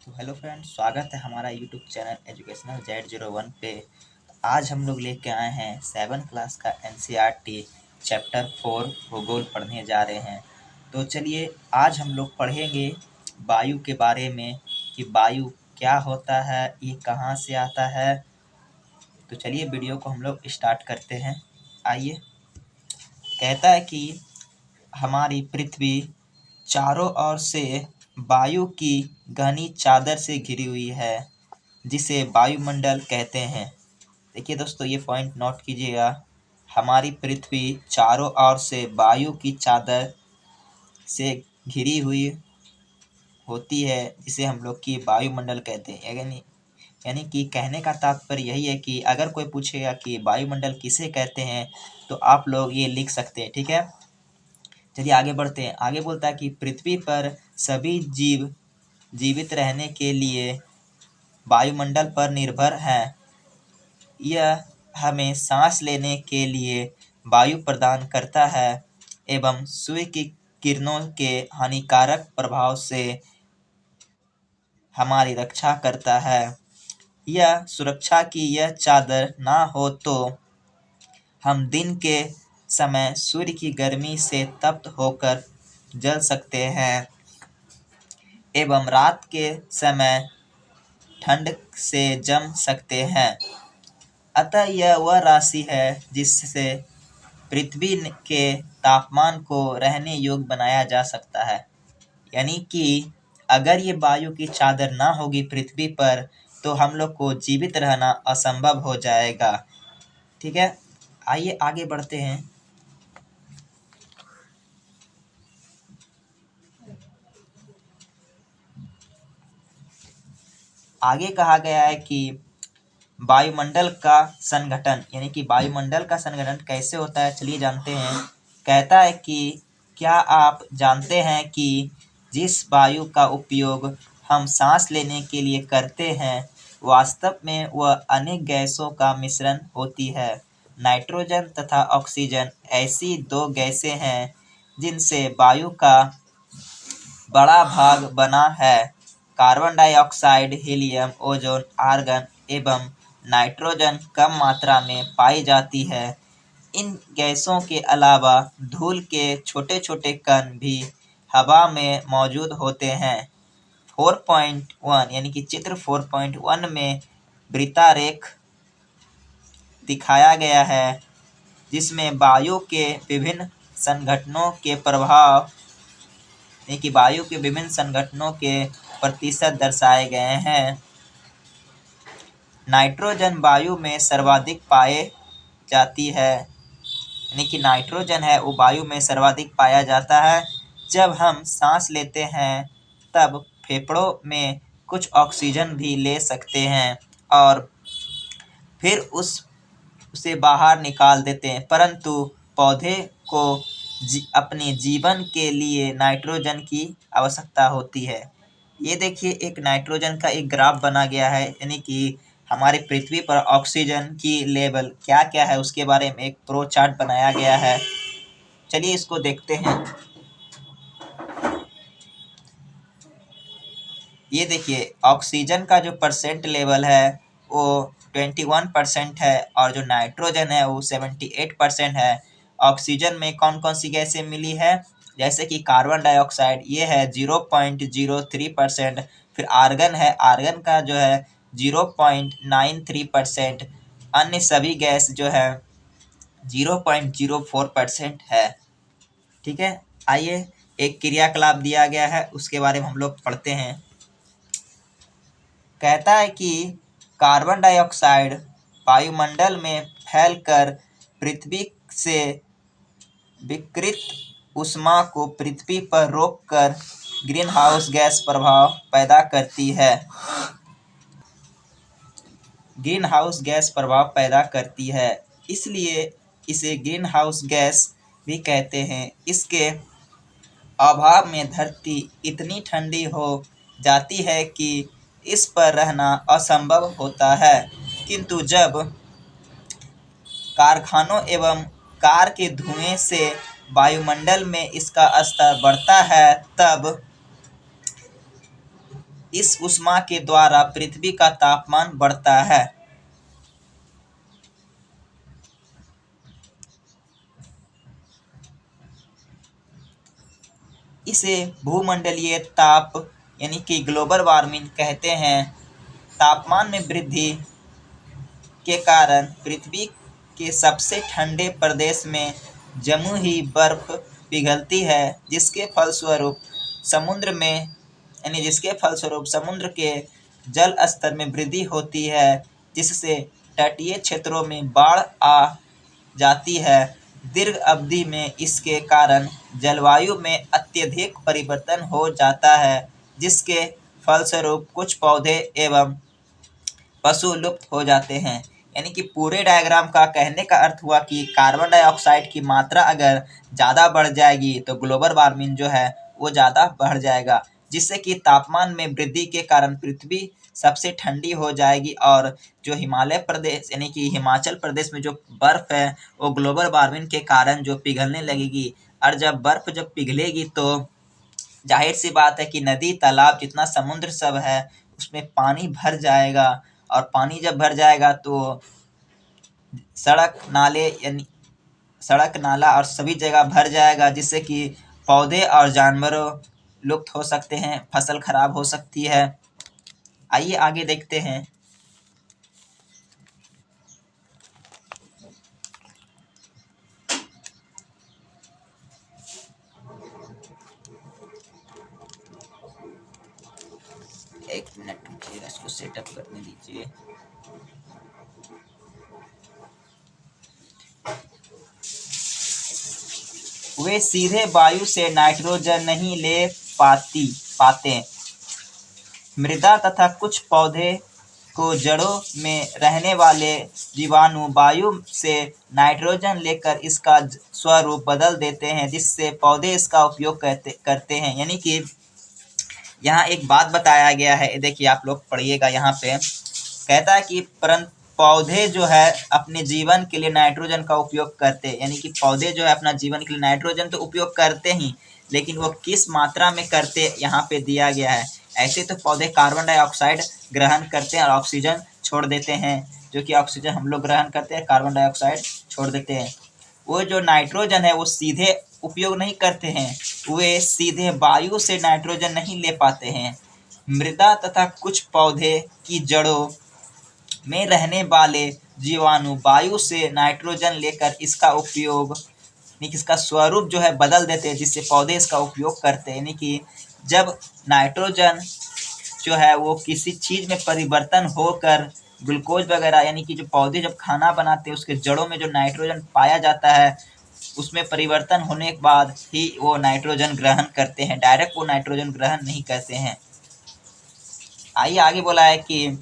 तो hello friends, स्वागत है हमारा यूट्यूब चैनल एजुकेशनल Z01 पे। आज हम लोग लेके आए हैं 7 क्लास का NCERT चैप्टर 4 भूगोल पढ़ने जा रहे हैं। तो चलिए आज हम लोग पढ़ेंगे वायु के बारे में कि वायु क्या होता है, ये कहाँ से आता है। तो चलिए वीडियो को हम लोग स्टार्ट करते हैं। आइए। कहता है कि हमारी पृथ्वी चारों ओर से वायु की घनी चादर से घिरी हुई है, जिसे वायुमंडल कहते हैं। देखिए दोस्तों, ये पॉइंट नोट कीजिएगा। हमारी पृथ्वी चारों ओर से वायु की चादर से घिरी हुई होती है, जिसे हम लोग की वायुमंडल कहते हैं। यानी कि कहने का तात्पर्य यही है कि अगर कोई पूछेगा कि वायुमंडल किसे कहते हैं, तो आप लोग ये लिख सकते हैं। ठीक है, चलिए आगे बढ़ते हैं। आगे बोलता है कि पृथ्वी पर सभी जीव जीवित रहने के लिए वायुमंडल पर निर्भर हैं। यह हमें सांस लेने के लिए वायु प्रदान करता है एवं सूर्य की किरणों के हानिकारक प्रभाव से हमारी रक्षा करता है। यह सुरक्षा की यह चादर ना हो तो हम दिन के समय सूर्य की गर्मी से तप्त होकर जल सकते हैं एवं रात के समय ठंड से जम सकते हैं। अतः यह वह राशि है जिससे पृथ्वी के तापमान को रहने योग्य बनाया जा सकता है। यानी कि अगर ये वायु की चादर ना होगी पृथ्वी पर, तो हम लोग को जीवित रहना असंभव हो जाएगा। ठीक है, आइए आगे बढ़ते हैं। आगे कहा गया है कि वायुमंडल का संगठन, यानी कि वायुमंडल का संगठन कैसे होता है, चलिए जानते हैं। कहता है कि क्या आप जानते हैं कि जिस वायु का उपयोग हम सांस लेने के लिए करते हैं, वास्तव में वह अनेक गैसों का मिश्रण होती है। नाइट्रोजन तथा ऑक्सीजन ऐसी दो गैसें हैं जिनसे वायु का बड़ा भाग बना है। Carbon dioxide, helium, ozone, argon एवं नाइट्रोजन कम मात्रा में पाई जाती है। इन गैसों के अलावा धूल के छोटे छोटे कण भी हवा में मौजूद होते हैं। 4.1 यानी कि चित्र 4.1 में वृत्तारेख दिखाया गया है, जिसमें वायु के विभिन्न संघटनों के प्रभाव, यानी कि वायु के विभिन्न संगठनों के प्रतिशत दर्शाए गए हैं। नाइट्रोजन वायु में सर्वाधिक पाए जाती है, यानी कि नाइट्रोजन है वो वायु में सर्वाधिक पाया जाता है। जब हम सांस लेते हैं तब फेफड़ों में कुछ ऑक्सीजन भी ले सकते हैं और फिर उसे बाहर निकाल देते हैं, परंतु पौधे को अपने जीवन के लिए नाइट्रोजन की आवश्यकता होती है। ये देखिए, एक नाइट्रोजन का एक ग्राफ बना गया है, यानी कि हमारे पृथ्वी पर ऑक्सीजन की लेवल क्या क्या है उसके बारे में एक प्रो चार्ट बनाया गया है। चलिए इसको देखते हैं। ये देखिए, ऑक्सीजन का जो परसेंट लेवल है वो 21% है और जो नाइट्रोजन है वो 78% है। ऑक्सीजन में कौन कौन सी गैसें मिली है, जैसे कि कार्बन डाइऑक्साइड, ये है 0.03%। फिर आर्गन है, आर्गन का जो है 0.93%। अन्य सभी गैस जो है 0.04% है। ठीक है, आइए एक क्रियाकलाप दिया गया है, उसके बारे में हम लोग पढ़ते हैं। कहता है कि कार्बन डाइऑक्साइड वायुमंडल में फैलकर पृथ्वी से विकिरित ऊष्मा को पृथ्वी पर रोककर ग्रीन हाउस गैस प्रभाव पैदा करती है। ग्रीन हाउस गैस प्रभाव पैदा करती है, इसलिए इसे ग्रीन हाउस गैस भी कहते हैं। इसके अभाव में धरती इतनी ठंडी हो जाती है कि इस पर रहना असंभव होता है। किंतु जब कारखानों एवं कार के धुएं से वायुमंडल में इसका स्तर बढ़ता है, तब इस ऊष्मा के द्वारा पृथ्वी का तापमान बढ़ता है। इसे भूमंडलीय ताप यानी कि ग्लोबल वार्मिंग कहते हैं। तापमान में वृद्धि के कारण पृथ्वी के सबसे ठंडे प्रदेश में जमी हुई बर्फ पिघलती है, जिसके फलस्वरूप समुद्र के जल स्तर में वृद्धि होती है, जिससे तटीय क्षेत्रों में बाढ़ आ जाती है। दीर्घ अवधि में इसके कारण जलवायु में अत्यधिक परिवर्तन हो जाता है, जिसके फलस्वरूप कुछ पौधे एवं पशु लुप्त हो जाते हैं। यानी कि पूरे डायग्राम का कहने का अर्थ हुआ कि कार्बन डाइऑक्साइड की मात्रा अगर ज़्यादा बढ़ जाएगी तो ग्लोबल वार्मिंग जो है वो ज़्यादा बढ़ जाएगा, जिससे कि तापमान में वृद्धि के कारण पृथ्वी सबसे ठंडी हो जाएगी और जो हिमालय प्रदेश यानी कि हिमाचल प्रदेश में जो बर्फ़ है वो ग्लोबल वार्मिंग के कारण जो पिघलने लगेगी। और जब बर्फ़ जब पिघलेगी तो जाहिर सी बात है कि नदी तालाब जितना समुद्र सब है उसमें पानी भर जाएगा, और पानी जब भर जाएगा तो सड़क नाला और सभी जगह भर जाएगा, जिससे कि पौधे और जानवरों लुप्त हो सकते हैं, फसल खराब हो सकती है। आइए आगे देखते हैं। एक मिनट रुकिए, इसको सेटअप करने दीजिए। वे सीधे वायु से नाइट्रोजन नहीं ले पाते। मृदा तथा कुछ पौधे को जड़ों में रहने वाले जीवाणु वायु से नाइट्रोजन लेकर इसका स्वरूप बदल देते हैं, जिससे पौधे इसका उपयोग करते हैं। यानी कि यहाँ एक बात बताया गया है, देखिए आप लोग पढ़िएगा। यहाँ पे कहता है कि परंतु पौधे जो है अपने जीवन के लिए नाइट्रोजन का उपयोग करते हैं। यानी कि पौधे जो है अपना जीवन के लिए नाइट्रोजन तो उपयोग करते ही, लेकिन वो किस मात्रा में करते यहाँ पे दिया गया है। ऐसे तो पौधे कार्बन डाइऑक्साइड ग्रहण करते हैं और ऑक्सीजन छोड़ देते हैं, जो कि ऑक्सीजन हम लोग ग्रहण करते हैं, कार्बन डाइऑक्साइड छोड़ देते हैं। वो जो नाइट्रोजन है वो सीधे उपयोग नहीं करते हैं, वे सीधे वायु से नाइट्रोजन नहीं ले पाते हैं। मृदा तथा कुछ पौधे की जड़ों में रहने वाले जीवाणु वायु से नाइट्रोजन लेकर इसका स्वरूप जो है बदल देते हैं, जिससे पौधे इसका उपयोग करते हैं। यानी कि जब नाइट्रोजन जो है वो किसी चीज़ में परिवर्तन होकर ग्लूकोज वगैरह, यानी कि जो पौधे जब खाना बनाते हैं उसके जड़ों में जो नाइट्रोजन पाया जाता है उसमें परिवर्तन होने के बाद ही वो नाइट्रोजन ग्रहण करते हैं, डायरेक्ट वो नाइट्रोजन ग्रहण नहीं करते हैं। आइए आगे बोला है कि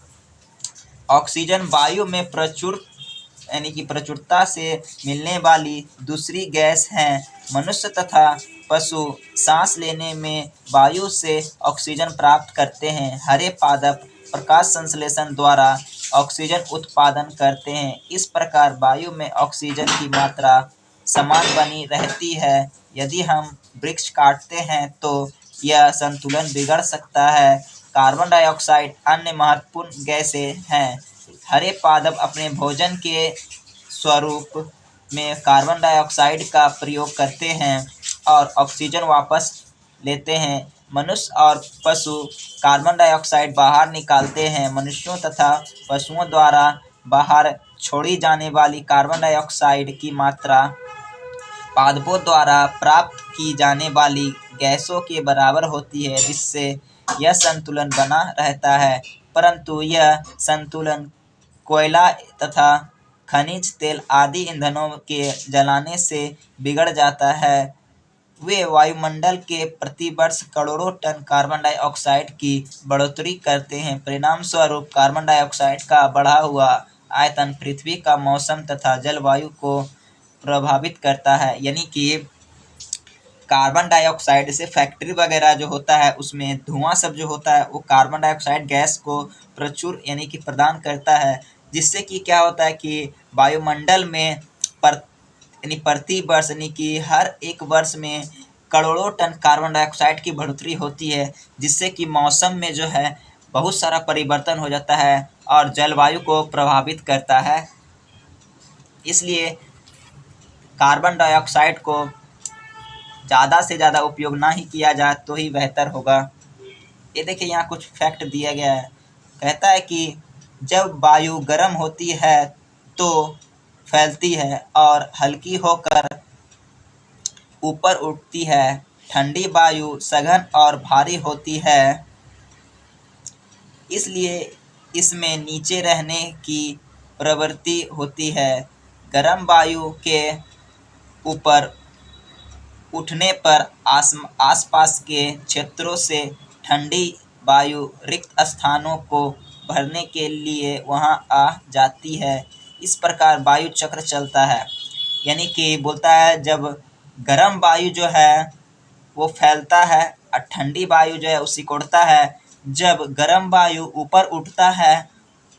ऑक्सीजन वायु में प्रचुरता से मिलने वाली दूसरी गैस है। मनुष्य तथा पशु सांस लेने में वायु से ऑक्सीजन प्राप्त करते हैं। हरे पादप प्रकाश संश्लेषण द्वारा ऑक्सीजन उत्पादन करते हैं। इस प्रकार वायु में ऑक्सीजन की मात्रा समान बनी रहती है। यदि हम वृक्ष काटते हैं तो यह संतुलन बिगड़ सकता है। कार्बन डाइऑक्साइड अन्य महत्वपूर्ण गैसें हैं। हरे पादप अपने भोजन के स्वरूप में कार्बन डाइऑक्साइड का प्रयोग करते हैं और ऑक्सीजन वापस लेते हैं। मनुष्य और पशु कार्बन डाइऑक्साइड बाहर निकालते हैं। मनुष्यों तथा पशुओं द्वारा बाहर छोड़ी जाने वाली कार्बन डाइऑक्साइड की मात्रा पादपों द्वारा प्राप्त की जाने वाली गैसों के बराबर होती है, जिससे यह संतुलन बना रहता है। परंतु यह संतुलन कोयला तथा खनिज तेल आदि ईंधनों के जलाने से बिगड़ जाता है। वे वायुमंडल के प्रति वर्ष करोड़ों टन कार्बन डाइऑक्साइड की बढ़ोतरी करते हैं। परिणाम स्वरूप कार्बन डाइऑक्साइड का बढ़ा हुआ आयतन पृथ्वी का मौसम तथा जलवायु को प्रभावित करता है। यानी कि कार्बन डाइऑक्साइड से फैक्ट्री वगैरह जो होता है उसमें धुआं सब जो होता है वो कार्बन डाइऑक्साइड गैस को प्रचुर यानी कि प्रदान करता है, जिससे कि क्या होता है कि वायुमंडल में प्रति वर्ष यानी कि हर एक वर्ष में करोड़ों टन कार्बन डाइऑक्साइड की बढ़ोतरी होती है, जिससे कि मौसम में जो है बहुत सारा परिवर्तन हो जाता है और जलवायु को प्रभावित करता है। इसलिए कार्बन डाइऑक्साइड को ज़्यादा से ज़्यादा उपयोग ना ही किया जाए तो ही बेहतर होगा। ये देखिए यहाँ कुछ फैक्ट दिया गया है। कहता है कि जब वायु गर्म होती है तो फैलती है और हल्की होकर ऊपर उठती है। ठंडी वायु सघन और भारी होती है, इसलिए इसमें नीचे रहने की प्रवृत्ति होती है। गर्म वायु के ऊपर उठने पर आसपास के क्षेत्रों से ठंडी वायु रिक्त स्थानों को भरने के लिए वहां आ जाती है। इस प्रकार वायु चक्र चलता है। यानी कि बोलता है जब गर्म वायु जो है वो फैलता है और ठंडी वायु जो है वो सिकुड़ता है। जब गर्म वायु ऊपर उठता है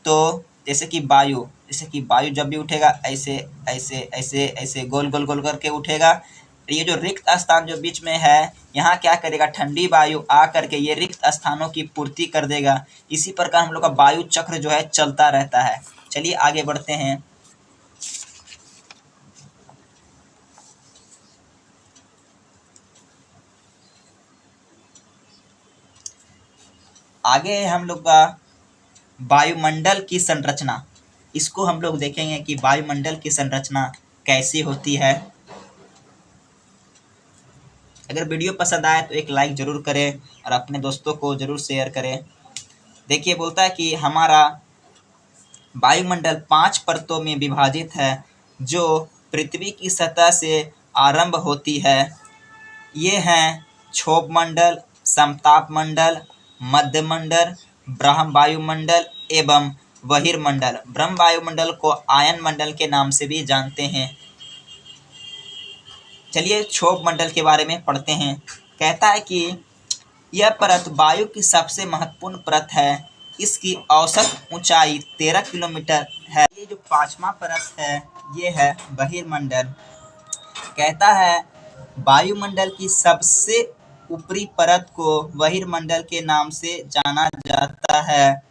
तो जैसे कि वायु जब भी उठेगा ऐसे ऐसे ऐसे ऐसे गोल गोल गोल करके उठेगा। ये जो रिक्त स्थान जो बीच में है यहाँ क्या करेगा, ठंडी वायु आ करके ये रिक्त स्थानों की पूर्ति कर देगा। इसी प्रकार हम लोग का वायु चक्र जो है चलता रहता है। चलिए आगे बढ़ते हैं। आगे हम लोग का वायुमंडल की संरचना, इसको हम लोग देखेंगे कि वायुमंडल की संरचना कैसी होती है। अगर वीडियो पसंद आए तो एक लाइक जरूर करें और अपने दोस्तों को जरूर शेयर करें। देखिए बोलता है कि हमारा वायुमंडल 5 परतों में विभाजित है जो पृथ्वी की सतह से आरंभ होती है। ये हैं क्षोभ मंडल, समताप मंडल, मध्य मंडल, ब्रह्म वायुमंडल एवं बहिर्मंडल। ब्रह्म वायुमंडल को आयन मंडल के नाम से भी जानते हैं। चलिए क्षोभ मंडल के बारे में पढ़ते हैं। कहता है कि यह परत वायु की सबसे महत्वपूर्ण परत है। इसकी औसत ऊंचाई 13 किलोमीटर है। ये जो 5वां परत है ये है बहिर्मंडल। कहता है वायुमंडल की सबसे ऊपरी परत को बहिर्मंडल के नाम से जाना जाता है।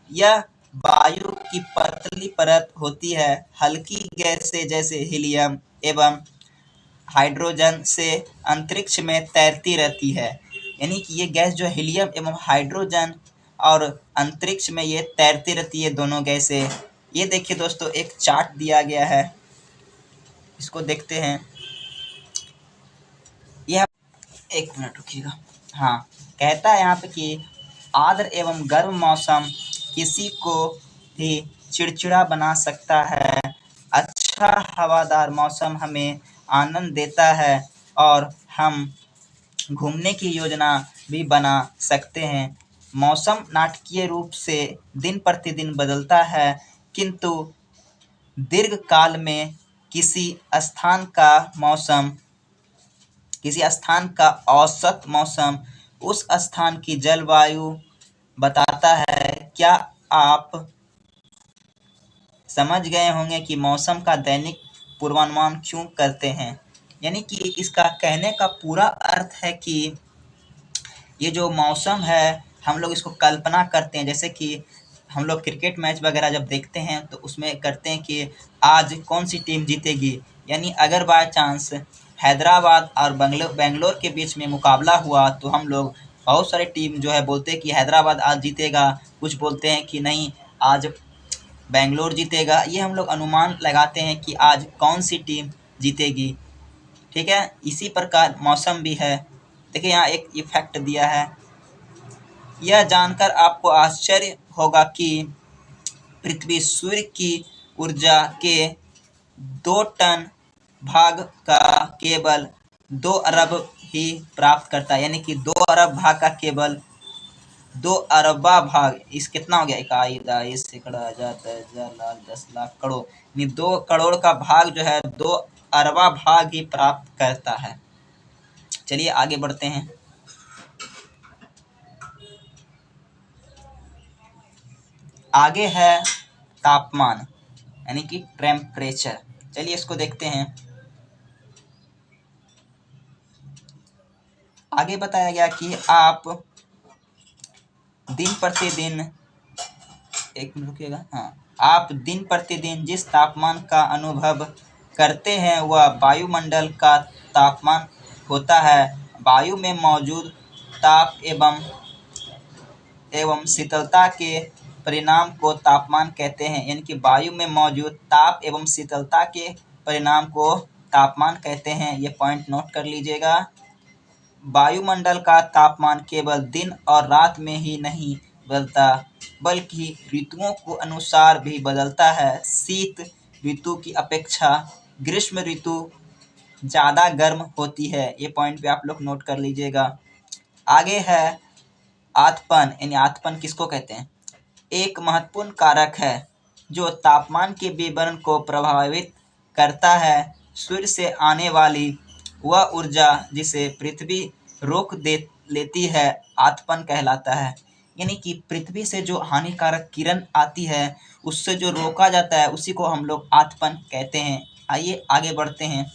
यह वायु की पतली परत होती है। हल्की गैसें जैसे हीलियम एवं हाइड्रोजन से अंतरिक्ष में तैरती रहती है। यानी कि ये गैस जो हीलियम एवं हाइड्रोजन और अंतरिक्ष में ये तैरती रहती है दोनों गैसें। ये देखिए दोस्तों एक चार्ट दिया गया है, इसको देखते हैं। यह एक मिनट रुकिएगा। हाँ, कहता है यहाँ पे कि आर्द्र एवं गर्म मौसम किसी को भी चिड़चिड़ा बना सकता है। अच्छा हवादार मौसम हमें आनंद देता है और हम घूमने की योजना भी बना सकते हैं। मौसम नाटकीय रूप से दिन प्रतिदिन बदलता है, किंतु दीर्घ काल में किसी स्थान का औसत मौसम उस स्थान की जलवायु बताता है। क्या आप समझ गए होंगे कि मौसम का दैनिक पूर्वानुमान क्यों करते हैं। यानी कि इसका कहने का पूरा अर्थ है कि ये जो मौसम है हम लोग इसको कल्पना करते हैं। जैसे कि हम लोग क्रिकेट मैच वगैरह जब देखते हैं तो उसमें करते हैं कि आज कौन सी टीम जीतेगी। यानी अगर बाय चांस हैदराबाद और बेंगलोर के बीच में मुकाबला हुआ तो हम लोग बहुत सारे टीम जो है बोलते हैं कि हैदराबाद आज जीतेगा, कुछ बोलते हैं कि नहीं आज बेंगलोर जीतेगा। ये हम लोग अनुमान लगाते हैं कि आज कौन सी टीम जीतेगी। ठीक है, इसी प्रकार मौसम भी है। देखिए यहाँ एक इफेक्ट दिया है। यह जानकर आपको आश्चर्य होगा कि पृथ्वी सूर्य की ऊर्जा के 2 टन भाग का केवल 2 अरब ही प्राप्त करता है। यानी कि 2 अरब भाग का केवल 2 अरबा भाग, इस कितना हो गया, इकाई दाईस सैकड़ा हजार 10,000 लाख 10 लाख करोड़, यानी 2 करोड़ का भाग जो है 2 अरबा भाग ही प्राप्त करता है। चलिए आगे बढ़ते हैं। आगे है तापमान यानी कि टेम्परेचर। चलिए इसको देखते हैं। आगे बताया गया कि आप दिन प्रतिदिन, एक मिनट रुकिएगा, हाँ, आप दिन प्रतिदिन जिस तापमान का अनुभव करते हैं वह वायुमंडल का तापमान होता है। वायु में मौजूद ताप एवं शीतलता के परिणाम को तापमान कहते हैं। यानी कि वायु में मौजूद ताप एवं शीतलता के परिणाम को तापमान कहते हैं। ये पॉइंट नोट कर लीजिएगा। वायुमंडल का तापमान केवल दिन और रात में ही नहीं बदलता बल्कि ऋतुओं के अनुसार भी बदलता है। शीत ऋतु की अपेक्षा ग्रीष्म ऋतु ज़्यादा गर्म होती है। ये पॉइंट भी आप लोग नोट कर लीजिएगा। आगे है आतपन, यानी आतपन किसको कहते हैं? एक महत्वपूर्ण कारक है जो तापमान के विवरण को प्रभावित करता है। सूर्य से आने वाली वह ऊर्जा जिसे पृथ्वी रोक दे लेती है आतपन कहलाता है। यानी कि पृथ्वी से जो हानिकारक किरण आती है उससे जो रोका जाता है उसी को हम लोग आतपन कहते हैं। आइए आगे बढ़ते हैं।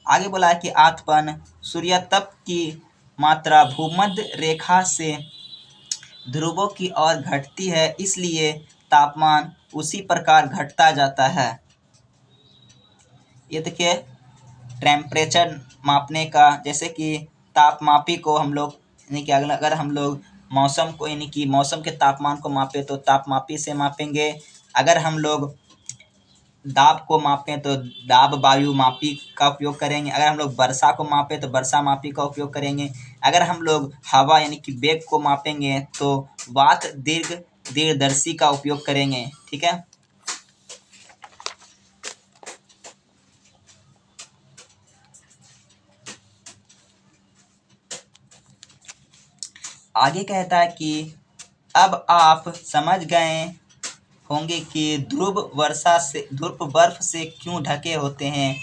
आगे बोला है कि आतपन सूर्यतप की मात्रा भूमध्य रेखा से ध्रुवों की ओर घटती है, इसलिए तापमान उसी प्रकार घटता जाता है। ये देखिए टेम्परेचर मापने का, जैसे कि तापमापी को हम लोग, यानी कि अगर हम लोग मौसम को, यानी कि मौसम के तापमान को मापे तो तापमापी से मापेंगे। अगर हम लोग दाब को मापें तो दाब वायु मापी का उपयोग करेंगे। अगर हम लोग वर्षा को मापें तो वर्षा मापी का उपयोग करेंगे। अगर हम लोग हवा यानी कि वेग को मापेंगे तो वात दीर्घदर्शी का उपयोग करेंगे। ठीक है। आगे कहता है कि अब आप समझ गए होंगे कि ध्रुव बर्फ से क्यों ढके होते हैं।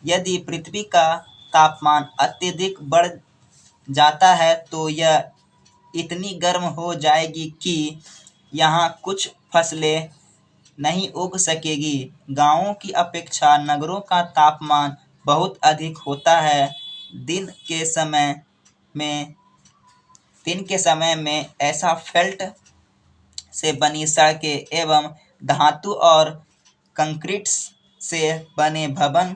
यदि पृथ्वी का तापमान अत्यधिक बढ़ जाता है तो यह इतनी गर्म हो जाएगी कि यहाँ कुछ फसलें नहीं उग सकेगी। गांवों की अपेक्षा नगरों का तापमान बहुत अधिक होता है। दिन के समय में एस्फाल्ट से बनी सड़कें एवं धातु और कंक्रीट से बने भवन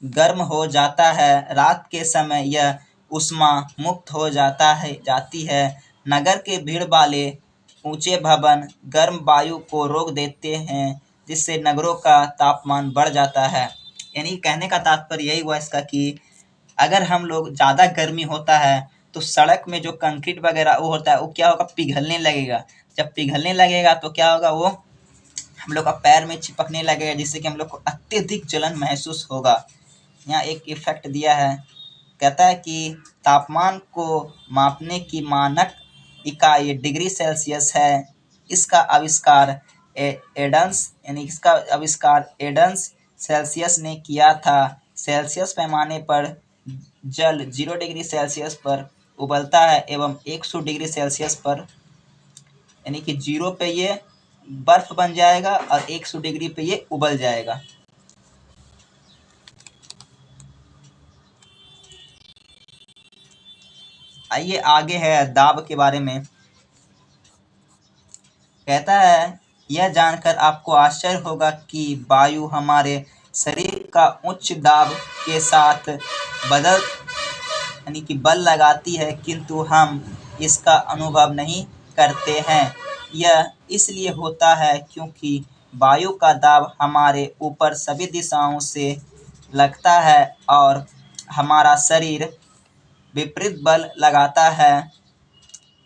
गर्म हो जाता है। रात के समय यह ऊष्मा मुक्त हो जाती है। नगर के भीड़ वाले ऊंचे भवन गर्म वायु को रोक देते हैं, जिससे नगरों का तापमान बढ़ जाता है। यानी कहने का तात्पर्य यही हुआ इसका कि अगर हम लोग ज़्यादा गर्मी होता है तो सड़क में जो कंक्रीट वगैरह वो होता है वो क्या होगा, पिघलने लगेगा। जब पिघलने लगेगा तो क्या होगा, वो हम लोग का पैर में चिपकने लगेगा, जिससे कि हम लोग को अत्यधिक जलन महसूस होगा। यहाँ एक इफेक्ट दिया है, कहता है कि तापमान को मापने की मानक इकाई डिग्री सेल्सियस है। इसका आविष्कार एडन्स सेल्सियस ने किया था। सेल्सियस पैमाने पर जल 0 डिग्री सेल्सियस पर उबलता है एवं 100 डिग्री सेल्सियस पर, यानी कि 0 पे ये बर्फ बन जाएगा और 100 डिग्री पे ये उबल जाएगा। आइए आगे है दाब के बारे में। कहता है यह जानकर आपको आश्चर्य होगा कि वायु हमारे शरीर का उच्च दाब के साथ यानी कि बल लगाती है, किंतु हम इसका अनुभव नहीं करते हैं। यह इसलिए होता है क्योंकि वायु का दाब हमारे ऊपर सभी दिशाओं से लगता है और हमारा शरीर विपरीत बल लगाता है।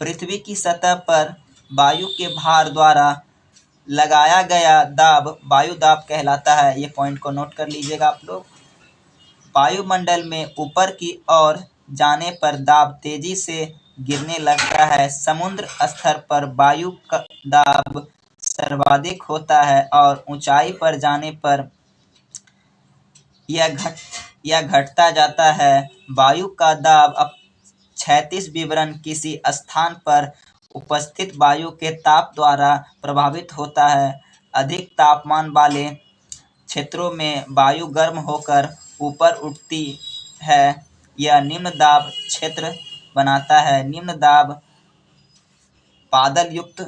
पृथ्वी की सतह पर वायु के भार द्वारा लगाया गया दाब वायु दाब कहलाता है। ये पॉइंट को नोट कर लीजिएगा आप लोग। वायुमंडल में ऊपर की ओर जाने पर दाब तेजी से गिरने लगता है। समुद्र स्तर पर वायु का दाब सर्वाधिक होता है और ऊंचाई पर जाने पर यह घटता जाता है। वायु का दाब अब क्षैतिज विवरण किसी स्थान पर उपस्थित वायु के ताप द्वारा प्रभावित होता है। अधिक तापमान वाले क्षेत्रों में वायु गर्म होकर ऊपर उठती है। यह निम्न दाब क्षेत्र बनाता है। निम्न दाब बादल युक्त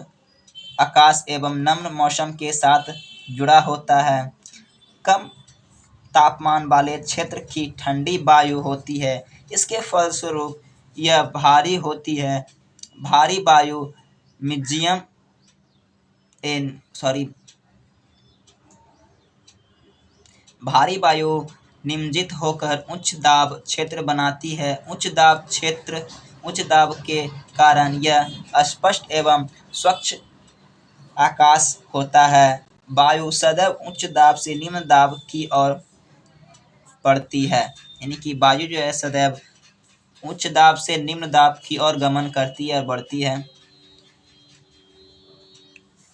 आकाश एवं नम्र मौसम के साथ जुड़ा होता है। कम तापमान वाले क्षेत्र की ठंडी वायु होती है। इसके फलस्वरूप यह भारी वायु मीडियम भारी वायु निमज्जित होकर उच्च दाब क्षेत्र बनाती है। उच्च दाब के कारण यह स्पष्ट एवं स्वच्छ आकाश होता है। वायु सदैव उच्च दाब से निम्न दाब की ओर बढ़ती है, यानी कि वायु जो है सदैव उच्च दाब से निम्न दाब की ओर गमन करती है और बढ़ती है।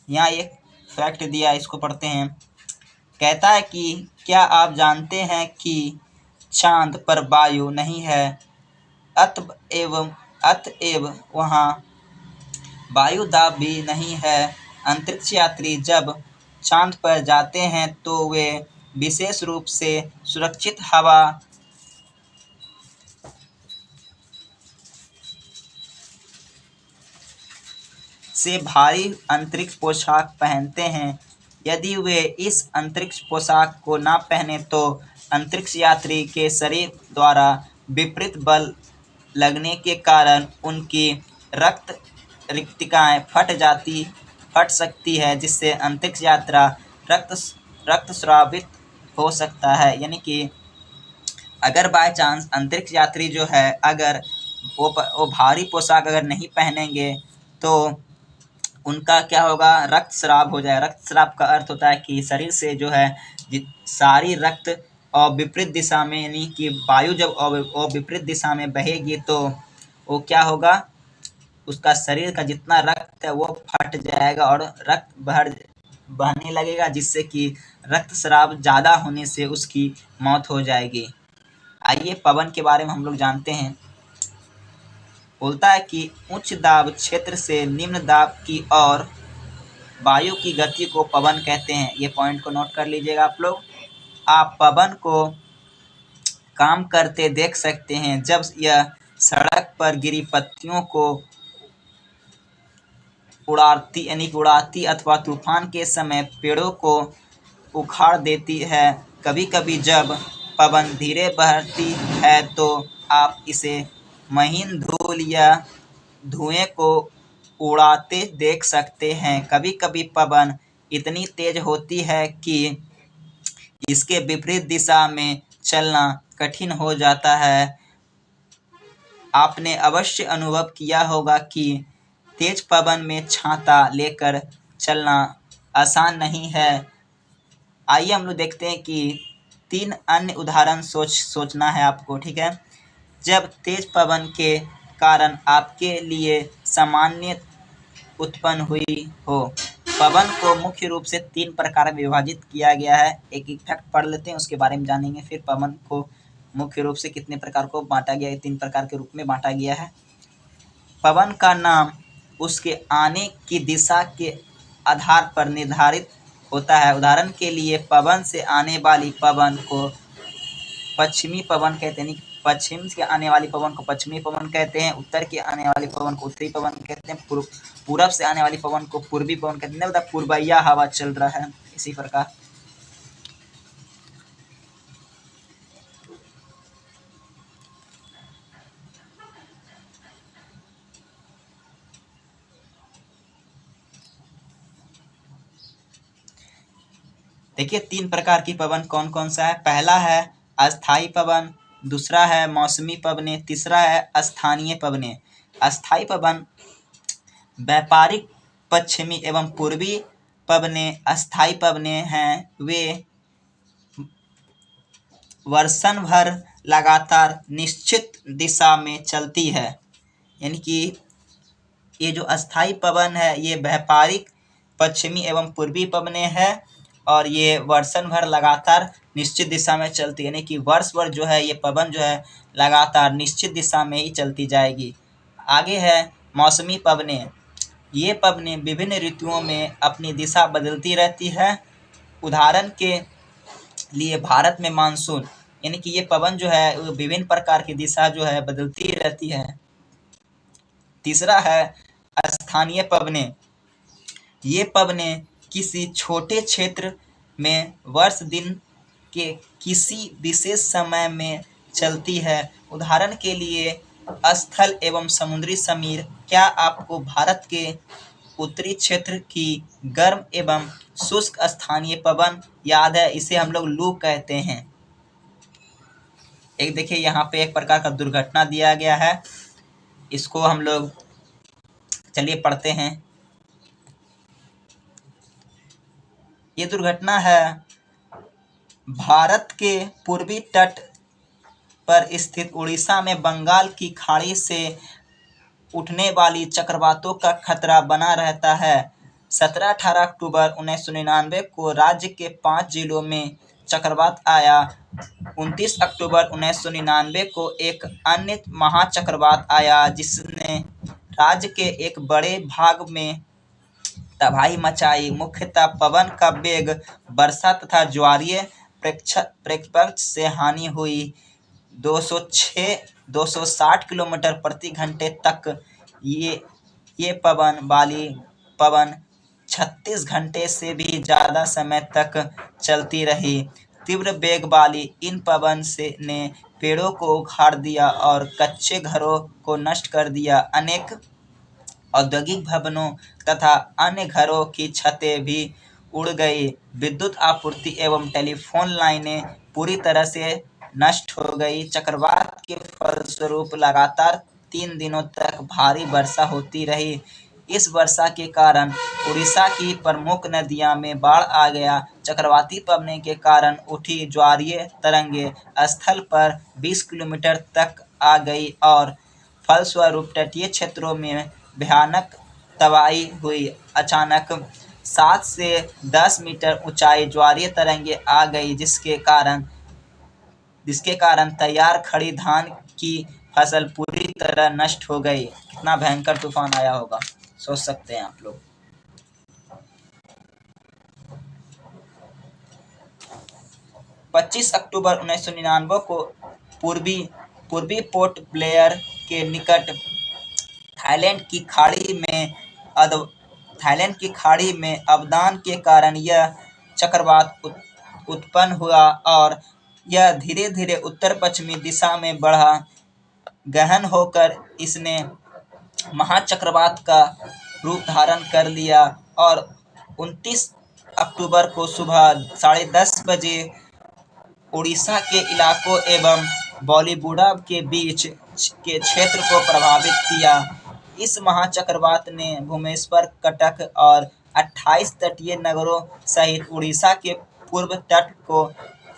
यहाँ एक फैक्ट दिया, इसको पढ़ते हैं। कहता है कि क्या आप जानते हैं कि चांद पर वायु नहीं है, अतएव वहाँ वायु दाब भी नहीं है। अंतरिक्ष यात्री जब चांद पर जाते हैं तो वे विशेष रूप से सुरक्षित हवा से भारी अंतरिक्ष पोशाक पहनते हैं। यदि वे इस अंतरिक्ष पोशाक को ना पहने तो अंतरिक्ष यात्री के शरीर द्वारा विपरीत बल लगने के कारण उनकी रक्त रिक्तिकाएं फट सकती है, जिससे अंतरिक्ष यात्रा रक्तस्रावित हो सकता है। यानी कि अगर बाय चांस अंतरिक्ष यात्री जो है अगर वो भारी पोशाक अगर नहीं पहनेंगे तो उनका क्या होगा, रक्तस्राव हो जाएगा। रक्तस्राव का अर्थ होता है कि शरीर से जो है सारी रक्त और विपरीत दिशा में, यानी कि वायु जब विपरीत दिशा में बहेगी तो वो क्या होगा, उसका शरीर का जितना रक्त है वो फट जाएगा और रक्त बहने लगेगा, जिससे कि रक्तस्राव ज़्यादा होने से उसकी मौत हो जाएगी। आइए पवन के बारे में हम लोग जानते हैं। बोलता है कि उच्च दाब क्षेत्र से निम्न दाब की ओर वायु की गति को पवन कहते हैं। ये पॉइंट को नोट कर लीजिएगा आप लोग। आप पवन को काम करते देख सकते हैं जब यह सड़क पर गिरी पत्तियों को उड़ाती अथवा तूफान के समय पेड़ों को उखाड़ देती है। कभी कभी जब पवन धीरे बहती है तो आप इसे महीन धूल या धुएं को उड़ाते देख सकते हैं। कभी कभी पवन इतनी तेज होती है कि इसके विपरीत दिशा में चलना कठिन हो जाता है। आपने अवश्य अनुभव किया होगा कि तेज पवन में छाता लेकर चलना आसान नहीं है। आइए हम लोग देखते हैं कि 3 अन्य उदाहरण सोचना है आपको, ठीक है। जब तेज पवन के कारण आपके लिए सामान्य उत्पन्न हुई हो। पवन को मुख्य रूप से 3 प्रकार में विभाजित किया गया है। एक फैक्ट पढ़ लेते हैं, उसके बारे में जानेंगे। फिर पवन को मुख्य रूप से कितने प्रकार को बांटा गया है, 3 प्रकार के रूप में बांटा गया है। पवन का नाम उसके आने की दिशा के आधार पर निर्धारित होता है। उदाहरण के लिए पवन से आने वाली पवन को पश्चिमी पवन कहते हैं। पश्चिम से आने वाली पवन को पश्चिमी पवन कहते हैं। उत्तर के आने वाली पवन को उत्तरी पवन कहते हैं। पूरब से आने वाली पवन को पूर्वी पवन कहते हैं। मतलब पूर्वैया हवा चल रहा है, इसी प्रकार। देखिए 3 प्रकार की पवन कौन कौन सा है। पहला है अस्थाई पवन, दूसरा है मौसमी पवने, तीसरा है स्थानीय पवने। अस्थाई पवन व्यापारिक पश्चिमी एवं पूर्वी पवने अस्थाई पवने हैं। वे वर्षन भर लगातार निश्चित दिशा में चलती है। यानी कि ये जो अस्थाई पवन है ये व्यापारिक पश्चिमी एवं पूर्वी पवने हैं और ये वर्षन भर लगातार निश्चित दिशा में चलती है। यानी कि वर्ष भर जो है ये पवन जो है लगातार निश्चित दिशा में ही चलती जाएगी। आगे है मौसमी पवने। ये पवने विभिन्न ऋतुओं में अपनी दिशा बदलती रहती है। उदाहरण के लिए भारत में मानसून, यानी कि ये पवन जो है विभिन्न प्रकार की दिशा जो है बदलती रहती है। तीसरा है स्थानीय पबनें। ये पबनें किसी छोटे क्षेत्र में वर्ष दिन के किसी विशेष समय में चलती है। उदाहरण के लिए स्थल एवं समुद्री समीर। क्या आपको भारत के उत्तरी क्षेत्र की गर्म एवं शुष्क स्थानीय पवन याद है? इसे हम लोग लू कहते हैं। एक देखिए यहाँ पे एक प्रकार का दुर्घटना दिया गया है, इसको हम लोग चलिए पढ़ते हैं। ये दुर्घटना है भारत के पूर्वी तट पर स्थित उड़ीसा में बंगाल की खाड़ी से उठने वाली चक्रवातों का खतरा बना रहता है। 17-18 अक्टूबर 1999 को राज्य के 5 जिलों में चक्रवात आया। 29 अक्टूबर 1999 को एक अन्य महाचक्रवात आया जिसने राज्य के एक बड़े भाग में तबाही मचाई। मुख्यतः पवन का वेग, वर्षा तथा ज्वारीय प्रक्षेपवक्र से हानि हुई। 260 किलोमीटर प्रति घंटे तक ये पवन 36 घंटे से भी ज़्यादा समय तक चलती रही। तीव्र वेग वाली इन पवन ने पेड़ों को उखाड़ दिया और कच्चे घरों को नष्ट कर दिया। अनेक औद्योगिक भवनों तथा अन्य घरों की छतें भी उड़ गई। विद्युत आपूर्ति एवं टेलीफोन लाइनें पूरी तरह से नष्ट हो गई। चक्रवात के फलस्वरूप लगातार 3 दिनों तक भारी वर्षा होती रही। इस वर्षा के कारण उड़ीसा की प्रमुख नदियों में बाढ़ आ गया। चक्रवाती पवनों के कारण उठी ज्वारीय तरंगें स्थल पर 20 किलोमीटर तक आ गई और फलस्वरूप तटीय क्षेत्रों में भयानक तबाही हुई। अचानक 7 से 10 मीटर ऊंचाई ज्वारीय तरंगें आ गई जिसके कारण तैयार खड़ी धान की फसल पूरी तरह नष्ट हो गई। कितना भयंकर तूफान आया होगा, सोच सकते हैं आप लोग। 25 अक्टूबर 1999 को पूर्वी पोर्ट ब्लेयर के निकट थाईलैंड की खाड़ी में अवदान के कारण यह चक्रवात उत्पन्न हुआ और यह धीरे धीरे उत्तर पश्चिमी दिशा में बढ़ा। गहन होकर इसने महाचक्रवात का रूप धारण कर लिया और 29 अक्टूबर को सुबह 10:30 बजे उड़ीसा के इलाकों एवं बॉलीवुडा के बीच के क्षेत्र को प्रभावित किया। इस महाचक्रवात ने भुवनेश्वर, कटक और 28 तटीय नगरों सहित उड़ीसा के पूर्व तट को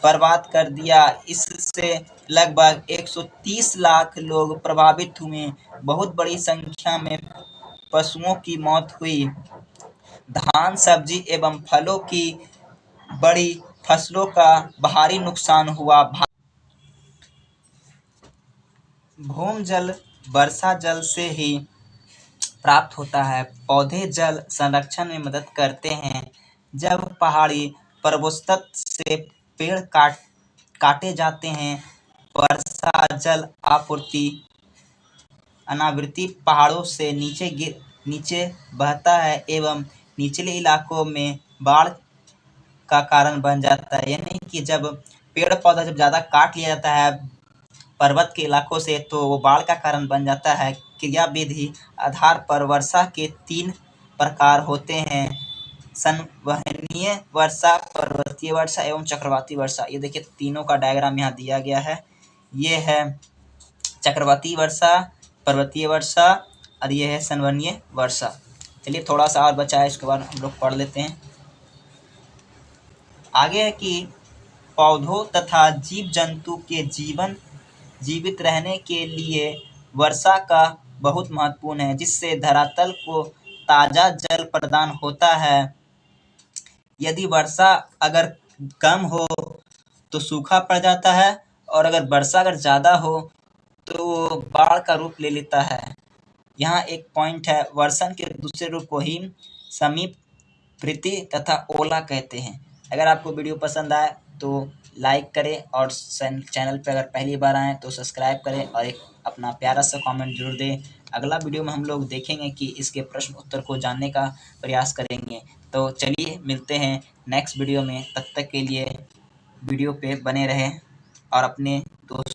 बर्बाद कर दिया। इससे लगभग 130 लाख लोग प्रभावित हुए। बहुत बड़ी संख्या में पशुओं की मौत हुई। धान, सब्जी एवं फलों की बड़ी फसलों का भारी नुकसान हुआ। भूजल वर्षा जल से ही प्राप्त होता है। पौधे जल संरक्षण में मदद करते हैं। जब पहाड़ी पर्वतों से पेड़ काटे जाते हैं, वर्षा जल अनावृष्टि पहाड़ों से नीचे बहता है एवं निचले इलाकों में बाढ़ का कारण बन जाता है। यानी कि जब पेड़ पौधा ज़्यादा काट लिया जाता है पर्वत के इलाकों से तो वो बाढ़ का कारण बन जाता है। क्रियाविधि आधार पर वर्षा के 3 प्रकार होते हैं: संवहनीय वर्षा, पर्वतीय वर्षा एवं चक्रवाती वर्षा। ये देखिए तीनों का डायग्राम यहाँ दिया गया है। ये है चक्रवाती वर्षा, पर्वतीय वर्षा और ये है संवहनीय वर्षा। चलिए थोड़ा सा और बचा है, इसके बाद हम लोग पढ़ लेते हैं। आगे है कि पौधों तथा जीव जंतु के जीवित रहने के लिए वर्षा का बहुत महत्वपूर्ण है, जिससे धरातल को ताजा जल प्रदान होता है। यदि वर्षा अगर कम हो तो सूखा पड़ जाता है और अगर वर्षा ज़्यादा हो तो बाढ़ का रूप ले लेता है। यहाँ एक पॉइंट है, वर्षण के दूसरे रूप को हिम, समीप, प्रीति तथा ओला कहते हैं। अगर आपको वीडियो पसंद आए तो लाइक करें और चैनल पर अगर पहली बार आएँ तो सब्सक्राइब करें और एक अपना प्यारा सा कमेंट जरूर दें। अगला वीडियो में हम लोग देखेंगे कि इसके प्रश्न उत्तर को जानने का प्रयास करेंगे। तो चलिए मिलते हैं नेक्स्ट वीडियो में, तब तक के लिए वीडियो पे बने रहें और अपने दोस्तों